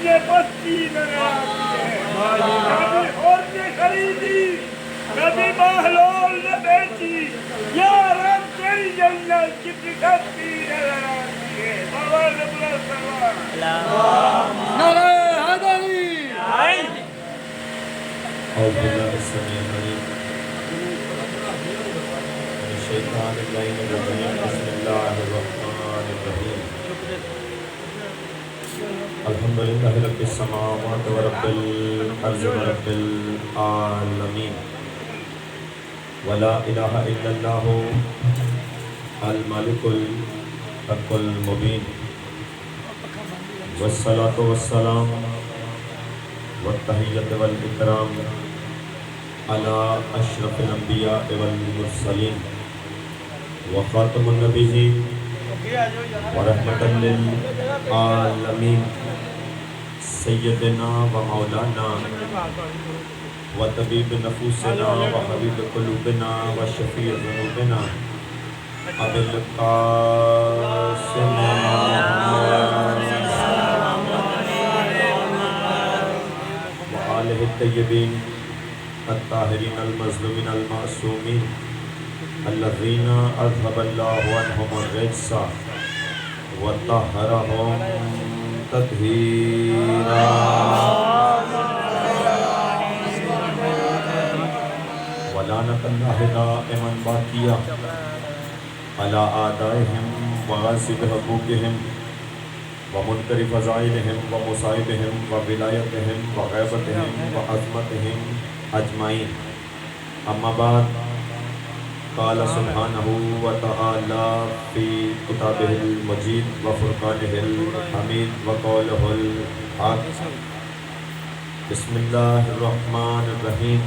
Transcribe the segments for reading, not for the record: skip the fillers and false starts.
نے بستی نگرانی ہے، کبھی ہور نے خریدی، کبھی بہلول نے بیچی، یا رب تیری جنت کتنی سستی نگرانی ہے۔ بابا رب السلام نعرہ حیدری۔ اعوذ باللہ السمیع العلیم من الشیطان اللعین الرجیم بسم اللہ الرحمن الرحیم الحمدللہ رب السماوات و رب الارض و رب العالمین ولا الہ الا اللہ الملک الحق المبین والصلاة والسلام والتحیت والاکرام علی اشرف الانبیاء والمرسلین وخاتم النبیین ورحمۃ للعالمین سیدنا و مولانا و طبیب نفوسنا و حبیب قلوبنا و شفیع ذنوبنا ابی القاسم آلہ الطیبین الطاہرین المظلومین المعصومین الذین اذهب اللہ عنہم الرجس وطہرہم تطہیرا ولعنۃ اللہ دائما باقیہ علی اعدائہم وغاصب حقوقہم ومنکر فضائلہم ومصائبہم وولایتہم وغیبتہم وعظمتہم اجمعین اما بعد قال سبحانہ وتعالی فی کتابہ المجید وفرقانہ الحمید وقولہ الحق بسم اللہ الرحمن الرحیم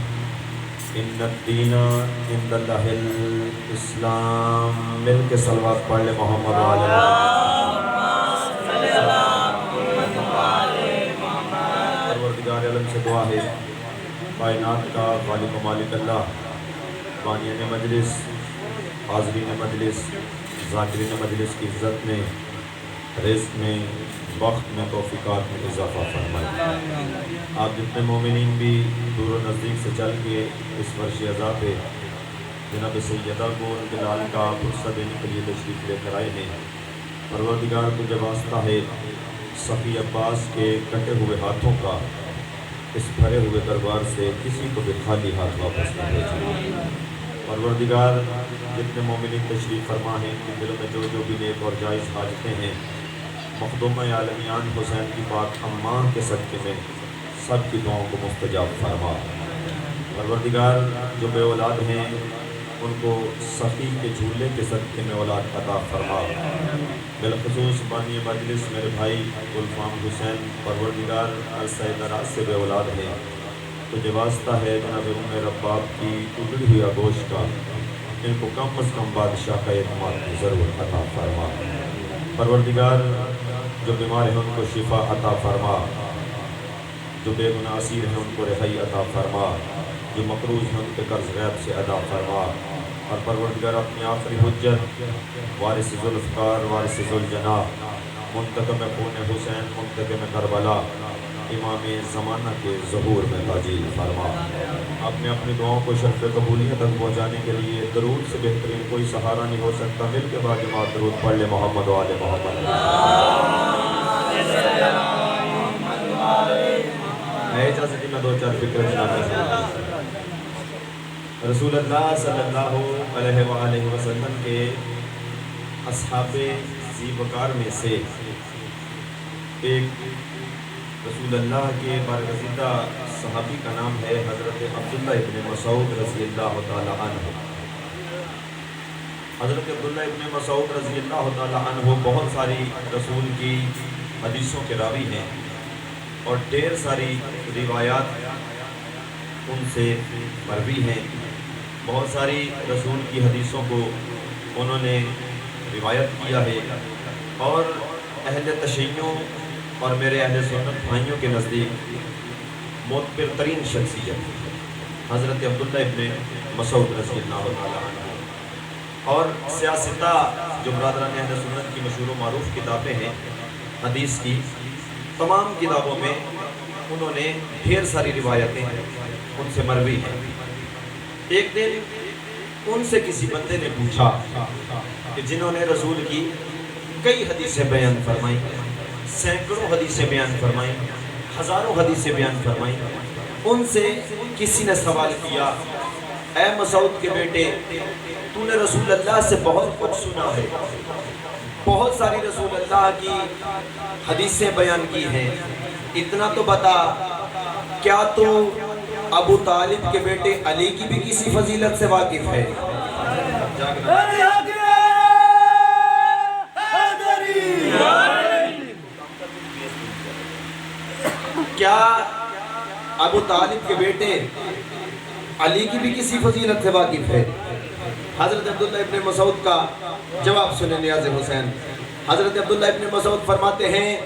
ان الدین عند اللہ الاسلام مل کے صلوات پڑھ لے محمد وعلی پروردگار عالم سے دعا ہے کائنات کا خالق و مالک اللہ بانیان مجلس حاضرین مجلس ذاکرین مجلس کی عزت میں رزق میں وقت میں توفیقات میں اضافہ فرمائے۔ آپ جتنے مومنین بھی دور و نزدیک سے چل کے اس ورش عزا پہ جناب سیدہ کو ان کے لال کا فرصہ دینے کے لیے تشریف لے کر آئے ہیں، پروردگار کو جب واسطہ ہے صفی عباس کے کٹے ہوئے ہاتھوں کا اس بھرے ہوئے دربار سے کسی کو بھی خالی ہاتھ واپس نہ بھیجے۔ پروردگار جتنے مومنین تشریف فرما ہیں ان کے دلوں میں جو بھی نیک اور جائز حاجتیں ہیں مخدومہ عالمیان حسین کی پاک اماں کے صدقے میں سب کی دعاؤں کو مستجاب فرما۔ پروردگار جو بے اولاد ہیں ان کو صفی کے جھولے کے صدقے میں اولاد عطا فرما۔ بالخصوص بانی مجلس میرے بھائی گلفام حسین پروردگار عرصہ دراز سے بے اولاد ہیں، تجھے واسطہ ہے جناب رباب کی اجڑی ہوئی آگوش کا ان کو کم از کم بادشاہ کا اعتماد میں ضرور عطا فرما۔ پروردگار جو بیمار ہیں ان کو شفا عطا فرما، جو بے گناہ اسیر ہیں ان کو رہائی عطا فرما، جو مقروض ہیں ان کے قرض غیب سے ادا فرما، اور پروردگار اپنی آخری حجت وارث ذوالفقار وارث ذوالجناح منتقم خون حسین منتقم کربلا امام زمانہ کے ظہور میں تعجیل فرما۔ آپ نے اپنی دعاؤں کو شرف قبولیت تک پہنچانے کے لیے درود سے بہترین کوئی سہارا نہیں ہو سکتا، مل کے بعد جماعت درود پڑھ لے محمد و آل محمد۔ میں اجازت میں دو چار فکر جناب رسول اللہ صلی اللہ علیہ وآلہ وسلم کے اصحاب ذی وقار میں سے ایک رسول اللہ کے بارگزیدہ صحابی کا نام ہے حضرت عبداللہ ابن مسعود رضی اللہ تعالی عنہ۔ حضرت عبداللہ ابن مسعود رضی اللہ تعالی عنہ بہت ساری رسول کی حدیثوں کے راوی ہیں اور ڈھیر ساری روایات ان سے مروی ہیں، بہت ساری رسول کی حدیثوں کو انہوں نے روایت کیا ہے، اور اہل تشیعوں اور میرے اہل سنت بھائیوں کے نزدیک معتبر ترین شخصیت حضرت عبداللہ ابن مسعود رضی اللہ تعالیٰ عنہ، اور سیاستہ جو برادران اہل سنت کی مشہور و معروف کتابیں ہیں حدیث کی، تمام کتابوں میں انہوں نے ڈھیر ساری روایتیں ان سے مروی ہیں۔ ایک دن ان سے کسی بندے نے پوچھا کہ جنہوں نے رسول کی کئی حدیثیں بیان فرمائیں، سینکڑوں حدیثیں بیان فرمائیں، ہزاروں حدیثیں بیان فرمائیں، ان سے کسی نے سوال کیا، اے مسعود کے بیٹے، تو نے رسول اللہ سے بہت کچھ سنا ہے، بہت ساری رسول اللہ کی حدیثیں بیان کی ہیں، اتنا تو بتا، کیا تو ابو طالب کے بیٹے علی کی بھی کسی فضیلت سے واقف ہے؟ کیا ابو طالب کے بیٹے علی کی بھی کسی فضیلت سے واقف ہے؟ حضرت عبداللہ ابن مسعود کا جواب سنیں نیاز حسین۔ حضرت عبداللہ ابن مسعود فرماتے ہیں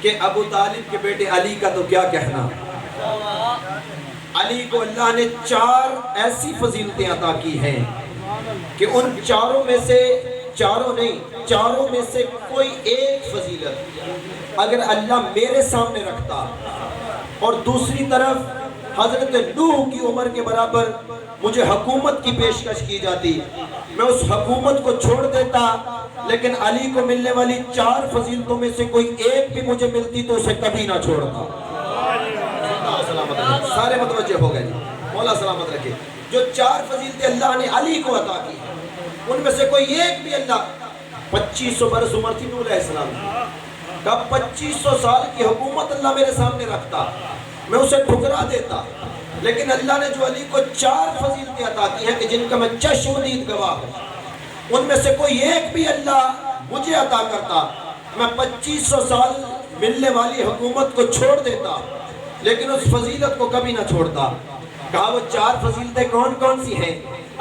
کہ ابو طالب کے بیٹے علی کا تو کیا کہنا، علی کو اللہ نے 4 ایسی فضیلتیں عطا کی ہیں کہ ان چاروں میں سے، چاروں میں سے کوئی ایک فضیلت اگر اللہ میرے سامنے رکھتا اور دوسری طرف حضرت نوح کی عمر کے برابر مجھے حکومت کی پیشکش کی جاتی، میں اس حکومت کو چھوڑ دیتا، لیکن علی کو ملنے والی 4 فضیلتوں میں سے کوئی ایک بھی مجھے ملتی تو اسے کبھی نہ چھوڑتا۔ سارے متوجہ ہو گئے جی، مولا سلامت رکھے۔ جو 4 فضیلتیں اللہ نے علی کو عطا کی، ان میں سے کوئی ایک بھی اللہ، 2500 برس عمر تھی نوح علیہ السلام، کب 2500 سال کی حکومت اللہ میرے سامنے رکھتا، میں اسے ٹھکرا دیتا، لیکن اللہ نے جو علی کو 4 فضیلتیں عطا کی ہیں کہ جن کا میں چشم دید گواہ ہوں، ان میں سے کوئی ایک بھی اللہ مجھے عطا کرتا، میں 2500 سال ملنے والی حکومت کو چھوڑ دیتا، لیکن اس فضیلت کو کبھی نہ چھوڑتا۔ کہا وہ 4 فضیلتیں کون کون سی ہیں؟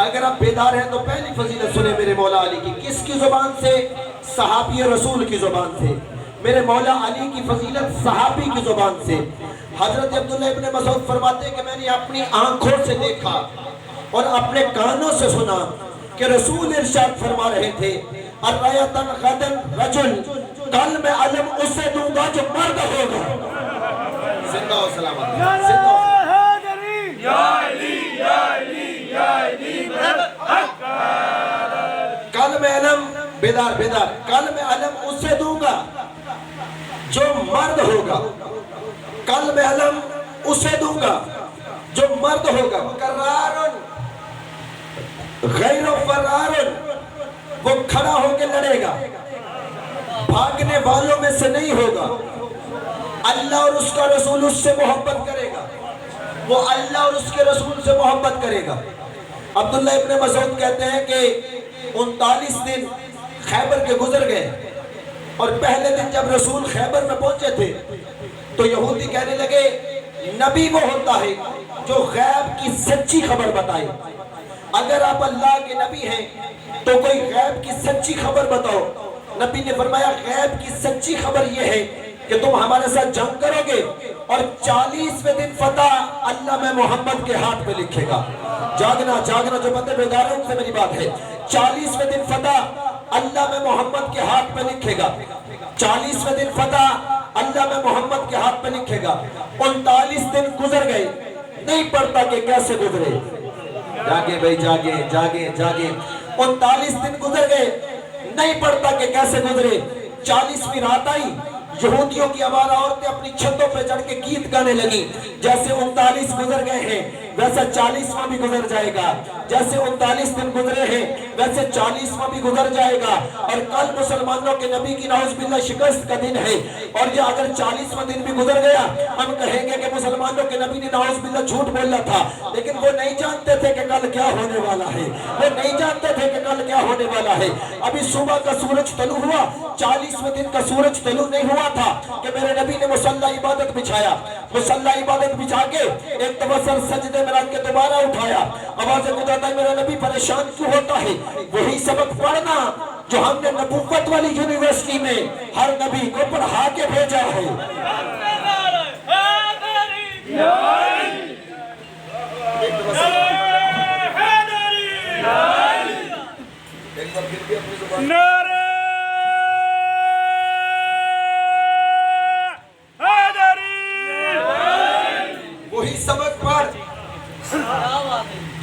اگر آپ بیدار ہیں تو پہلی فضیلت سنیں میرے مولا علی کی، کس کی زبان سے؟ صحابی رسول کی زبان سے۔ میرے مولا علی کی فضیلت صحابی کی زبان سے۔ حضرت عبداللہ ابن مسعود فرماتے ہیں کہ میں نے اپنی آنکھوں سے دیکھا اور اپنے کانوں سے سنا کہ رسول ارشاد فرما رہے تھے، الرایتن غدن رجل، کل میں علم اسے دوں گا جو مرد ہوگا۔ زندہ و سلامت، زندہ و سلامت۔ یا علی یا علی یا علی حق، کل میں علم، بیدار بیدار، کل میں علم اسے دوں گا جو مرد ہوگا، کل میں علم اسے دوں گا جو مرد ہوگا، قرارن غیر فرارن، وہ کھڑا ہو کے لڑے گا، بھاگنے والوں میں سے نہیں ہوگا، اللہ اور اس کا رسول اس سے محبت کرے گا، وہ اللہ اور اس کے رسول سے محبت کرے گا۔ عبداللہ ابن مسعود کہتے ہیں کہ 39 دن خیبر کے گزر گئے، اور پہلے دن جب رسول خیبر میں پہنچے تھے تو یہودی کہنے لگے نبی وہ ہوتا ہے جو غیب کی سچی خبر بتائے، اگر آپ اللہ کے نبی ہیں تو کوئی غیب کی سچی خبر بتاؤ۔ نبی نے فرمایا غیب کی سچی خبر یہ ہے کہ تم ہمارے ساتھ جنگ کرو گے اور 40ویں دن فتح اللہ میں محمد کے ہاتھ میں لکھے گا۔ جاگنا جاگنا، جو بندے بیدار ہیں ان سے میری بات ہے، 40ویں دن فتح اللہ میں محمد کے ہاتھ میں لکھے گا، 40ویں دن فتح اللہ میں محمد کے ہاتھ میں لکھے گا۔ 39 دن گزر گئے، نہیں پڑتا کہ کیسے گزرے، جاگے بھائی جاگے جاگے جاگے، 39 دن گزر گئے، نہیں پڑتا کہ کیسے گزرے۔ 40ویں رات آئی، یہودیوں کی آوارہ عورتیں اپنی چھتوں پہ چڑھ کے گیت گانے لگی، جیسے 39 گزر گئے ہیں ویسا 40واں بھی گزر جائے گا، جیسے 39 دن گزرے ہیں ویسے 40واں بھی گزر جائے گا، اور کل مسلمانوں کے نبی کی نعوذ باللہ شکست کا دن ہے، اور یہ اگر 40واں دن بھی گزر گیا ہم کہیں گے کہ مسلمانوں کے نبی نے نعوذ باللہ جھوٹ بولا تھا، لیکن وہ نہیں جانتے تھے کہ کل کیا ہونے والا ہے، وہ نہیں جانتے تھے کہ کل کیا ہونے والا ہے۔ ابھی صبح کا سورج طلوع ہوا، 40ویں دن کا سورج طلوع نہیں ہوا تھا کہ میرے نبی نے مصلی عبادت بچھایا، مصلی عبادت بچھا کے ایک توسل سجدے میں رکھ کے دوبارہ اٹھایا، آوازیں گونجاتا ہے میرا نبی پریشان کیوں ہوتا ہے؟ وہی سبق پڑھنا جو ہم نے نبوت والی یونیورسٹی میں ہر نبی کو پڑھا کے بھیجا ہے۔ نعرہ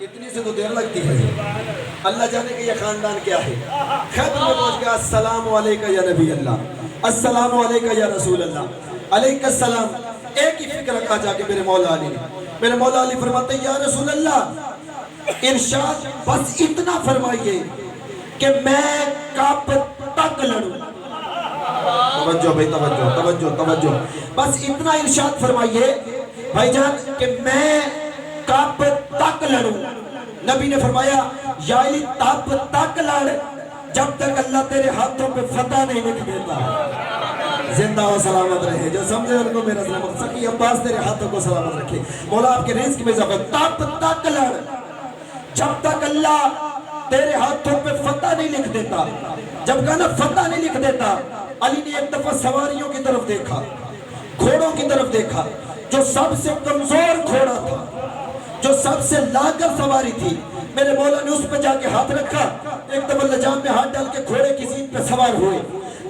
اتنی سے تو دیر لگتی ہے. اللہ جانے کہ یہ خاندان کیا ہے. خیبر میں پہنچ گیا. السلام علیکہ یا نبی اللہ, السلام علیکہ یا رسول اللہ, علیکہ السلام. ایک ہی فکر رکھا جا کے میرے مولا علی نے. میرے مولا علی فرماتے ہیں یا رسول اللہ ارشاد بس اتنا فرمائیے کہ میں کب تک لڑوں. توجہ بھائی, توجہ توجہ توجہ. بس اتنا ارشاد فرمائیے بھائی جان کہ میں کب تک لڑوں. نبی نے فرمایا یا علی تب تک لڑ جب تک اللہ تیرے ہاتھوں پہ فتح نہیں لکھ دیتا. زندہ و سلامت رہے. جو سمجھے ان کو میرا سلامت. سکی عباس تیرے ہاتھوں کو سلامت رکھے. مولا آپ کے رزق میں اضافہ. تب تک لڑ جب تک اللہ تیرے ہاتھوں پہ فتح نہیں لکھ دیتا. جب کہا نا فتح نہیں لکھ دیتا, علی نے ایک دفعہ سواریوں کی طرف دیکھا, گھوڑوں کی طرف دیکھا. جو سب سے کمزور گھوڑا تھا, جو سب سے لاغر سواری تھی, میرے مولا نے اس پہ جا کے ہاتھ رکھا. ایک دفعہ لجام میں ہاتھ ڈال کے گھوڑے کی سیٹ پہ سوار ہوئے.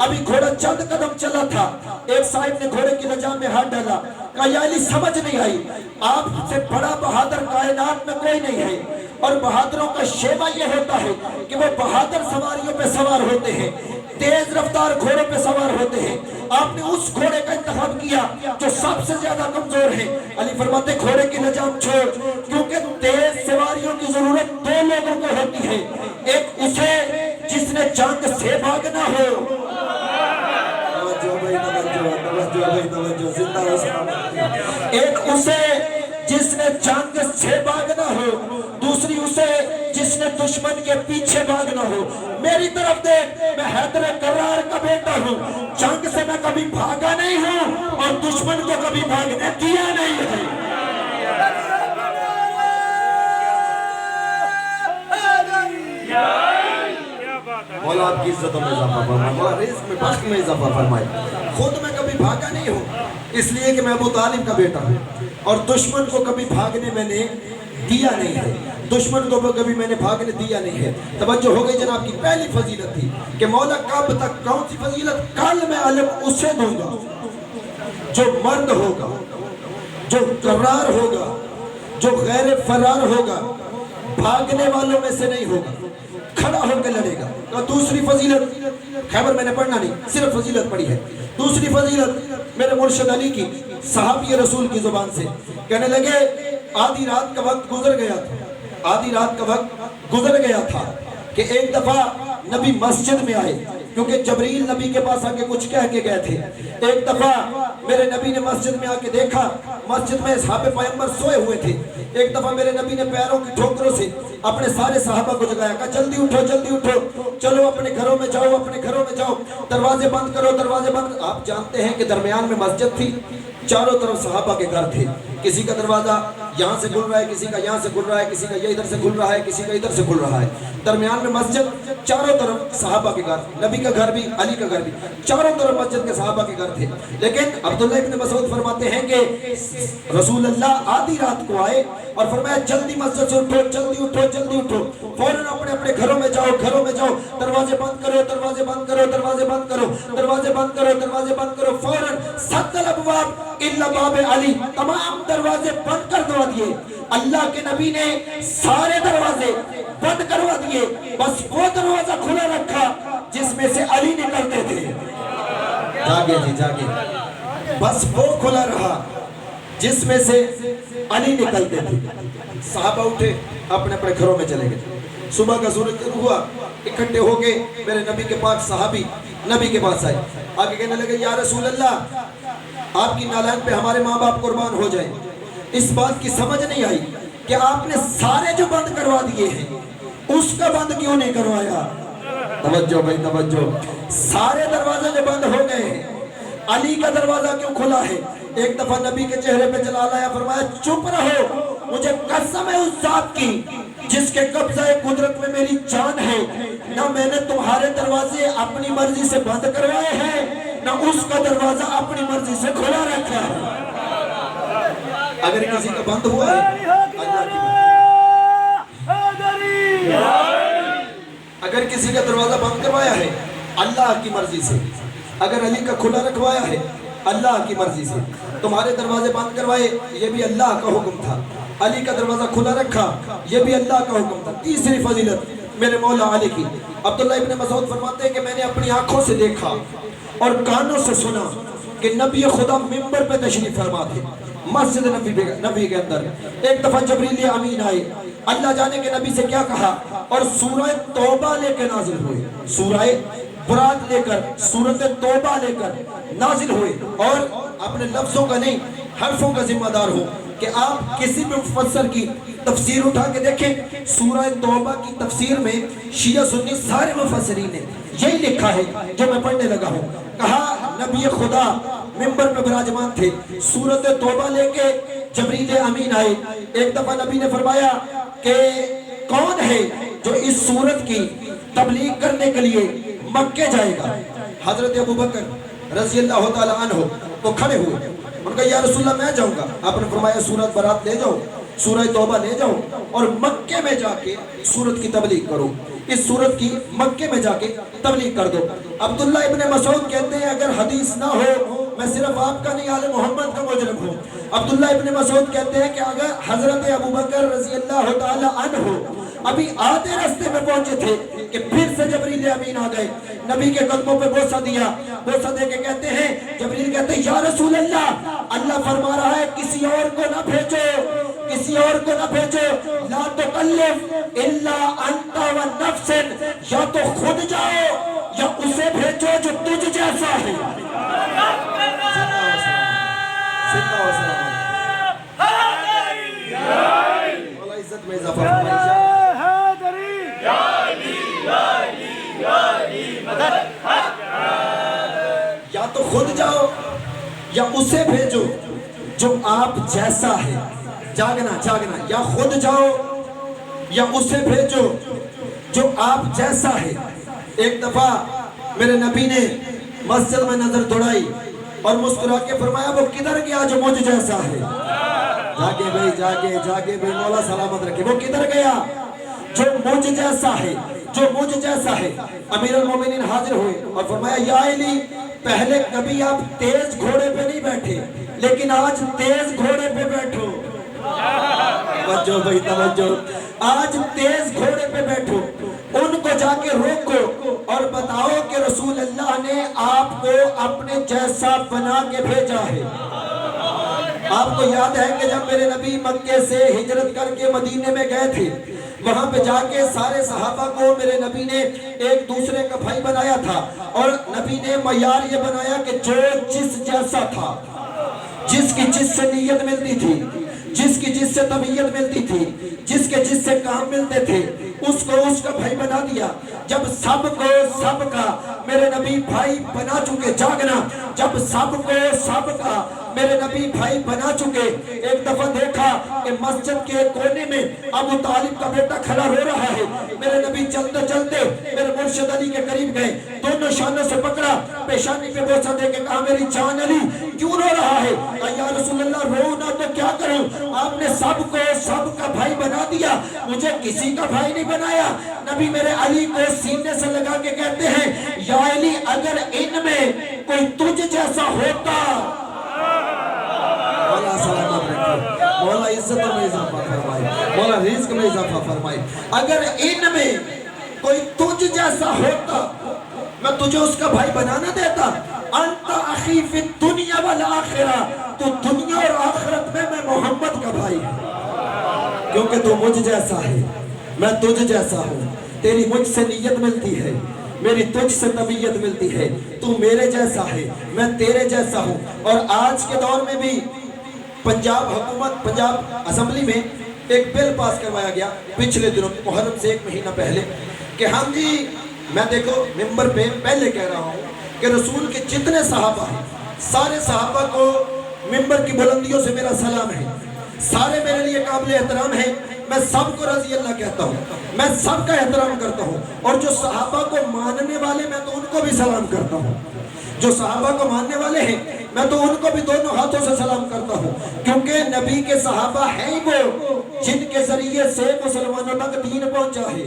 ابھی گھوڑا چند قدم چلا تھا, ایک صاحب نے گھوڑے کی لجام میں ہاتھ ڈالا. کہا یا علی سمجھ نہیں آئی, آپ سے بڑا بہادر کائنات میں کوئی نہیں ہے. اور بہادروں کا شیوا یہ ہوتا ہے کہ وہ بہادر سواریوں پہ سوار ہوتے ہیں, تیز رفتار گھوڑوں پہ سوار ہوتے ہیں. آپ نے اس گھوڑے کا انتخاب کیا جو سب سے زیادہ کمزور ہے. علی فرماتے گھوڑے کی لجام چھوڑ, کیونکہ تیز سواریوں کی ضرورت دو لوگوں کو ہوتی ہے. ایک اسے جس نے جنگ سے بھاگنا ہو. ایک اسے جس نے جنگ سے بھاگنا ہو, دوسری اسے جس نے دشمن کے پیچھے بھاگنا ہو. میری طرف دیکھ, میں حیدر کرار کا بیٹا ہوں. جنگ سے میں کبھی بھاگا نہیں ہوں اور دشمن کو کبھی بھاگنے دیا نہیں ہے. مولا آپ کی عزتوں میں اضافہ فرمائے, مولا رزق میں بخت میں اضافہ فرمائے. خود میں کبھی بھاگا نہیں ہوں اس لیے کہ میں ابو طالب کا بیٹا ہوں, اور دشمن کو کبھی بھاگنے میں نے دیا نہیں ہے. دشمن کو کبھی میں نے بھاگنے دیا نہیں ہے. توجہ ہو گئی جناب کی پہلی فضیلت تھی کہ مولا کب تک. کون سی فضیلت؟ کل میں علم اسے دوں گا جو مرد ہوگا, جو قرار ہوگا, جو غیر فرار ہوگا, بھاگنے والوں میں سے نہیں ہوگا, کھڑا ہو کے لڑے گا. دوسری فضیلت, خیبر میں نے پڑھنا نہیں, صرف فضیلت پڑھی ہے. دوسری فضیلت میرے مرشد علی کی, صحابی رسول کی زبان سے کہنے لگے آدھی رات کا وقت گزر گیا تھا. آدھی رات کا وقت گزر گیا تھا کہ ایک دفعہ نبی مسجد میں آئے, کیونکہ جبریل نبی کے پاس آ کے کچھ کہہ کے گئے تھے. ایک دفعہ میرے نبی نے مسجد میں آ کے دیکھا, مسجد میں صحابہ پیغمبر سوئے ہوئے تھے. ایک دفعہ میرے نبی نے پیروں کی ٹھوکروں سے اپنے سارے صحابہ کو جگایا. کہا جلدی اٹھو, جلدی اٹھو, چلو اپنے گھروں میں جاؤ, اپنے گھروں میں جاؤ, دروازے بند کرو, دروازے بند. آپ جانتے ہیں کہ درمیان میں مسجد تھی, چاروں طرف صحابہ کے گھر تھے. کسی کا دروازہ یہاں سے کھل رہا ہے, کسی کا یہاں سے کھل رہا ہے, کسی کا یہ ادھر سے کھل رہا ہے, کسی کا ادھر سے کھل رہا ہے. درمیان میں مسجد, چاروں طرف صحابہ کے گھر, نبی کا گھر بھی, علی کا گھر بھی, چاروں طرف مسجد کے صحابہ کے گھر تھے. لیکن عبداللہ ابن مسعود فرماتے ہیں کہ رسول اللہ آدھی رات کو آئے اور فرمایا جلدی مسجد سے اٹھو, جلدی اٹھو, جلدی اٹھو, فوراً اپنے اپنے گھروں میں جاؤ, گھروں میں جاؤ, دروازے بند کرو, دروازے بند کرو, دروازے بند کرو, دروازے بند کرو, دروازے بند کرو. فوراً سد الابواب الا باب علی, تمام دروازے بند کر دوا دیے. اللہ کے نبی نے سارے دروازے بند کروا دیے, بس وہ دروازہ کھلا رکھا جس میں سے علی نکلتے تھے. جاگے جی جاگے, بس وہ کھلا رہا جس میں سے علی نکلتے تھے. صحابہ اٹھے, اپنے اپنے گھروں میں چلے گئے. صبح کا سورج طلوع ہوا, اکٹھے ہو کے میرے نبی کے پاس صحابی نبی کے پاس آئے. آگے کہنے لگے یا رسول اللہ, آپ کی نالین پہ ہمارے ماں باپ قربان ہو جائیں. اس بات کی سمجھ نہیں آئی کہ آپ نے سارے جو بند کروا دیے ہیں اس کا بند کیوں نہیں کروایا. توجہ بھائی توجہ, سارے دروازے جو بند ہو گئے ہیں, علی کا دروازہ کیوں کھلا ہے. ایک دفعہ نبی کے چہرے پہ جلال آیا, فرمایا چپ رہو, مجھے قسم ہے اس ذات کی جس کے قبضہ قدرت میں میری جان ہے, نہ میں نے تمہارے دروازے اپنی مرضی سے بند کروائے ہیں, نہ اس کا دروازہ اپنی مرضی سے کھلا رکھا ہے. اگر کسی کا بند ہوا ہے, اگر کسی کا دروازہ بند کروایا ہے اللہ کی مرضی سے, اگر علی کا کھلا رکھوایا ہے اللہ کی مرضی سے، تمہارے دروازے بند کروائے یہ بھی اللہ کا حکم تھا، علی کا دروازہ کھلا رکھا یہ بھی اللہ کا حکم تھا۔ تیسری فضیلت میرے مولا علی کی، عبداللہ ابن مسعود فرماتے ہیں کہ میں نے اپنی آنکھوں سے دیکھا اور کانوں سے سنا کہ نبی خدا منبر پہ تشریف فرما تھے، مسجد نبی کے اندر۔ ایک دفعہ جبریل امین آئے، اللہ جانے کے نبی سے کیا کہا، اور سورہ توبہ لے کے نازل ہوئے، سورہ برات لے کر، سورۃ توبہ لے کر نازل ہوئے۔ اور اپنے لفظوں کا نہیں حرفوں کا ذمہ دار ہو کہ آپ کسی بھی مفسر کی تفسیر اٹھا کے دیکھیں، سورہ توبہ کی تفسیر میں شیعہ سنی سارے مفسرین نے یہی لکھا ہے جو میں پڑھنے لگا ہوں۔ کہا نبی خدا منبر پہ براجمان تھے، سورۃ توبہ لے کے جبریل امین آئے۔ ایک دفعہ نبی نے فرمایا کہ کون ہے جو اس سورت کی تبلیغ کرنے کے لیے مکے جائے گا؟ حضرت ابوبکر رضی اللہ تعالیٰ عنہ وہ کھڑے ہوئے، ان کا یا رسول اللہ میں جاؤں گا۔ آپ نے فرمایا سورت برات لے جاؤ، سورہ توبہ لے جاؤ اور مکے میں جا کے سورت کی تبلیغ کرو، اس سورت کی مکے میں جا کے تبلیغ کر دو۔ عبداللہ ابن مسعود کہتے ہیں اگر حدیث نہ ہو میں صرف آپ کا نہیں آل محمد کا مجرم ہوں۔ عبداللہ ابن مسعود کہتے ہیں کہ اگر حضرت ابوبکر رضی اللہ تعالی عنہ ابھی آدھے راستے میں پہنچے تھے کہ پھر سے جبریل امین آ گئے، نبی کے قدموں پہ بوسہ دیا، بوسہ دے کے کہتے ہیں، جبریل کہتے ہیں یا رسول اللہ، اللہ فرما رہا ہے کسی اور کو نہ بھیجو، کسی اور کو نہ بھیجو، لا تکلف الا انت و نفس، یا تو خود جاؤ یا اسے بھیجو جو تجھ جیسا ہے۔ مولا عزت میں اضافہ فرمائیے، یا تو خود جاؤ یا اسے بھیجو جو آپ جیسا ہے۔ جاگنا جاگنا، یا خود جاؤ یا اسے بھیجو جو آپ جیسا ہے۔ ایک دفعہ میرے نبی نے مسجد میں نظر دوڑائی اور مسکرا کے فرمایا وہ کدھر گیا جو مجھ جیسا ہے؟ جاگے بھائی جاگے جاگے بھائی، مولا سلامت رکھے، وہ کدھر گیا جو مجھ جیسا ہے، جو مجھ جیسا ہے۔ امیر المومنین حاضر ہوئے اور فرمایا یا علی، پہلے کبھی آپ تیز گھوڑے پہ نہیں بیٹھے لیکن آج تیز گھوڑے پہ بیٹھو۔ توجہ بھائی توجہ، آج تیز گھوڑے پہ بیٹھو، ان کو جا کے روکو اور بتاؤ کہ رسول اللہ نے آپ کو اپنے جیسا بنا کے بھیجا ہے۔ آپ کو یاد ہے کہ جب میرے نبی مکے سے ہجرت کر کے مدینے میں گئے تھے، وہاں پہ جا کے سارے صحابہ کو میرے نبی نے ایک دوسرے کا بھائی بنایا تھا، اور نبی نے معیار یہ بنایا کہ جو جس جیسا تھا، جس کی جس سے نیت ملتی تھی، جس کی جس سے طبیعت ملتی تھی، جس کے جس سے کام ملتے تھے، اس کو اس کا بھائی بنا دیا۔ جب سب کو سب کا میرے نبی بھائی بنا چکے، جاگنا، جب سب کو سب کا میرے نبی بھائی بنا چکے، ایک دفعہ دیکھا کہ مسجد کے کونے میں ابو طالب کا بیٹا کھڑا ہو رہا ہے۔ میرے نبی چلتے چلتے میرے مرشد علی کے قریب گئے، دونوں شانوں سے پکڑا، پیشانی پہ بوسہ دے کے کہا میری جان علی کیوں رو رہا ہے؟ کہا یا رسول اللہ رونا تو کیا کروں، آپ نے سب کو سب کا بھائی بنا دیا، مجھے کسی کا بھائی نہیں بنایا۔ نبی میرے علی کو سینے سے لگا کے کہتے ہیں یا علی اگر ان میں کوئی تجھ جیسا ہوتا، مولا سلامت رکھے، مولا عزت میں اضافہ فرمائے، مولا رزق میں اضافہ فرمائے، اگر ان میں کوئی تجھ جیسا ہوتا میں تجھے اس کا بھائی بنانا دیتا۔ انت اخی فی الدنیا والآخرہ، تو دنیا اور آخرت میں محمد کا بھائی ہوں، کیونکہ تو مجھ جیسا ہے، میں تجھ جیسا ہوں، تیری مجھ سے نیت ملتی ہے، میری تجھ سے طبیعت ملتی ہے، تو میرے جیسا ہے، میں تیرے جیسا ہوں۔ اور آج کے دور میں بھی پنجاب حکومت، پنجاب اسمبلی میں ایک بل پاس کروایا گیا پچھلے دنوں، محرم سے 1 مہینہ پہلے، کہ ہم جی، میں دیکھو ممبر پہ پہلے کہہ رہا ہوں کہ رسول کے جتنے صحابہ ہیں سارے صحابہ کو ممبر کی بلندیوں سے میرا سلام ہے، سارے میرے لیے قابل احترام ہیں، میں سب کو رضی اللہ کہتا ہوں، میں سب کا احترام کرتا ہوں، اور جو صحابہ کو ماننے والے میں تو ان کو بھی سلام کرتا ہوں، جو صحابہ کو ماننے والے ہیں میں تو ان کو بھی دونوں ہاتھوں سے سلام کرتا ہوں، کیونکہ نبی کے صحابہ ہیں وہ جن کے ذریعے سے مسلمانوں تک دین پہنچا ہے۔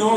9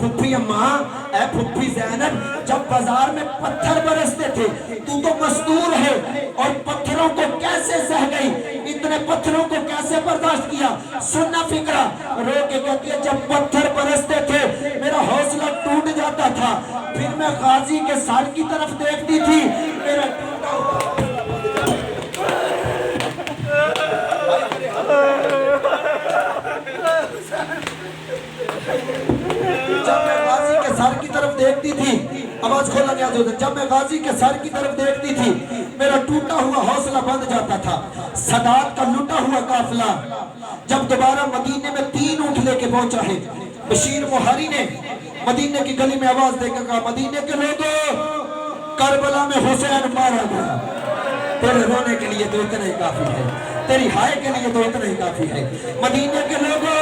پھپھی اماں، اے پھپھی زینب، جب بازار میں پتھر برستے تھے تو مستور ہے، اور پتھروں کو کیسے سہ گئی، اتنے پتھروں کو کیسے برداشت کیا؟ سننا فکرہ رو کے کہتی ہے جب پتھر برستے تھے میرا حوصلہ ٹوٹ جاتا تھا، پھر میں غازی کے سر کی طرف دیکھتی تھی، میرا ٹوٹا ہوا جب میں غازی کے سر کی طرف دیکھتی تھی، آواز کھولا نیاز ہوتا، جب میں غازی کے سر کی طرف دیکھتی تھی میرا ٹوٹا ہوا حوصلہ بند جاتا تھا۔ سادات کا لٹا ہوا قافلہ جب دوبارہ مدینے میں 3 اونٹ لے کے پہنچا ہے، بشیر محاری نے مدینے کی گلی میں آواز دے کے کہا مدینے کے لوگوں، کربلا میں حسین مارا گیا، تیرے رونے کے لیے تو اتنا ہی کافی ہے، تیری ہائے کے لیے تو اتنا ہی کافی ہے۔ مدینے کے لوگوں،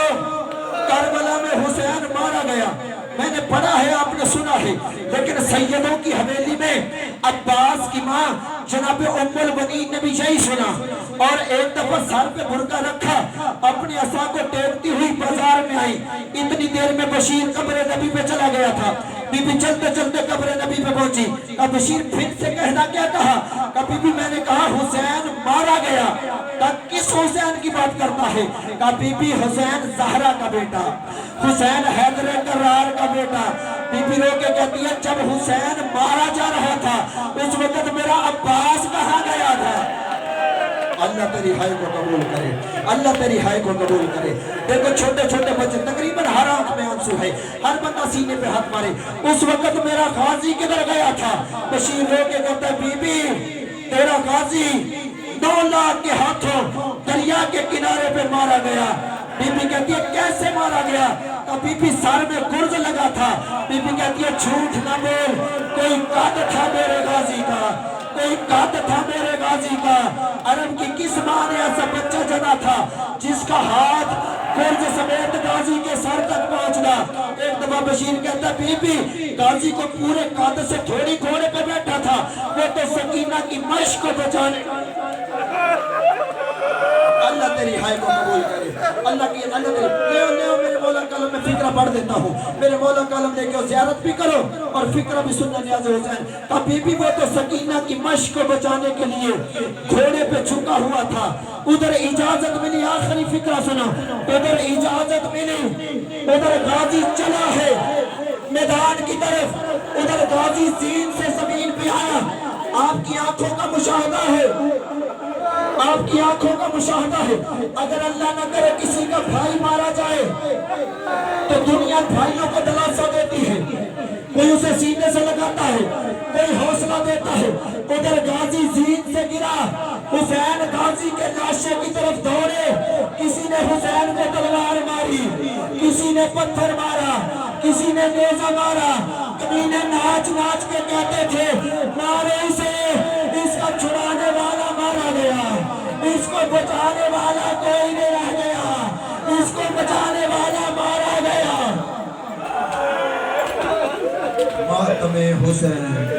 کربلا میں حسین مارا گیا، میں نے پڑھا ہے آپ نے سنا ہے، لیکن سیدوں کی حویلی میں عباس کی ماں جناب ام البنین نے بھی یہی سنا، اور ایک دفعہ سر پہ برقع رکھا اپنی عصا کو ٹیکتی ہوئی بازار میں آئی، اتنی دیر میں بشیر قبر نبی پہ چلا گیا تھا، بی بی چلتے چلتے قبر نبی پہ پہنچی، اب بشیر پھر سے کہنا کیا کہا، کبھی بھی میں نے کہا حسین مارا گیا، تب کس حسین کی بات کرتا ہے، کبھی بھی حسین زہرا کا بیٹا، حسین حیدر کرار کا بیٹا۔ بی بی رو کے کہتی ہے جب حسین مارا جا رہا تھا اس وقت میرا عباس کہاں گیا تھا؟ اللہ تیری ہائے کو قبول کرے، اللہ تیری ہائے کو قبول کرے۔ دیکھو چھوٹے چھوٹے بچے، تقریباً ہر آنکھ میں آنسو ہے، ہر بندہ سینے پہ ہاتھ مارے، اس وقت میرا غازی کدھر گیا تھا؟ بشیر رو کے کہتا ہے بی بی تیرا غازی 9 لاکھ کے ہاتھوں دریا کے کنارے پہ مارا گیا۔ بی بی کہتی ہے کیسے مارا گیا؟ بی بی سر میں گرز لگا تھا، بی بی کہتی ہے جھوٹ نہ بول، کوئی قد تھا میرے غازی کا، کوئی قد تھا میرے غازی کا۔ عرب کی کس ماں نے ایسا بچہ جنا تھا جس کا ہاتھ گرز سمیت غازی کے سر تک پہنچنا؟ ایک دفعہ بشیر کہتا بی بی غازی کو پورے قد سے تھوڑی گھوڑے پہ بیٹھا تھا، وہ تو سکینہ کی مشق کو بچانے۔ اللہ تیری ہائے کو قبول کرے، اللہ تیری لیو میرے مولا کالم میں فکرہ پڑھ دیتا ہوں، میرے مولا کالم لے کے زیارت بھی کرو اور فکرہ بھی سننا نیاز حسین۔ کبھی بھی وہ تو سکینہ کی مشق کو بچانے کے لیے گھوڑے پہ جھکا ہوا تھا، ادھر اجازت ملی، آخری فکرہ سنا، ادھر اجازت ملی، ادھر غازی چلا ہے میدان کی طرف، ادھر غازی زین سے زمین پہ آیا، آپ کی آنکھوں کا مشاہدہ ہے، آپ کی آنکھوں کا مشاہدہ ہے، اگر اللہ نہ کرے کسی کا بھائی مارا جائے تو دنیا بھائیوں کو دلاسا دیتی ہے، کوئی اسے سینے سے لگاتا ہے، کوئی حوصلہ دیتا ہے۔ ادھر غازی زین سے گرا، حسین غازی کے لاشے کی طرف دوڑے، کسی نے حسین کو تلوار ماری، کسی نے پتھر مارا، کسی نے نیزہ مارا، کمینے ناچ ناچ کے کہتے تھے مارے اسے، اس کا چھڑانے والا مارا گیا، اس کو بچانے والا کوئی نہیں رہ گیا، اس کو بچانے والا مارا گیا۔ ماتم حسین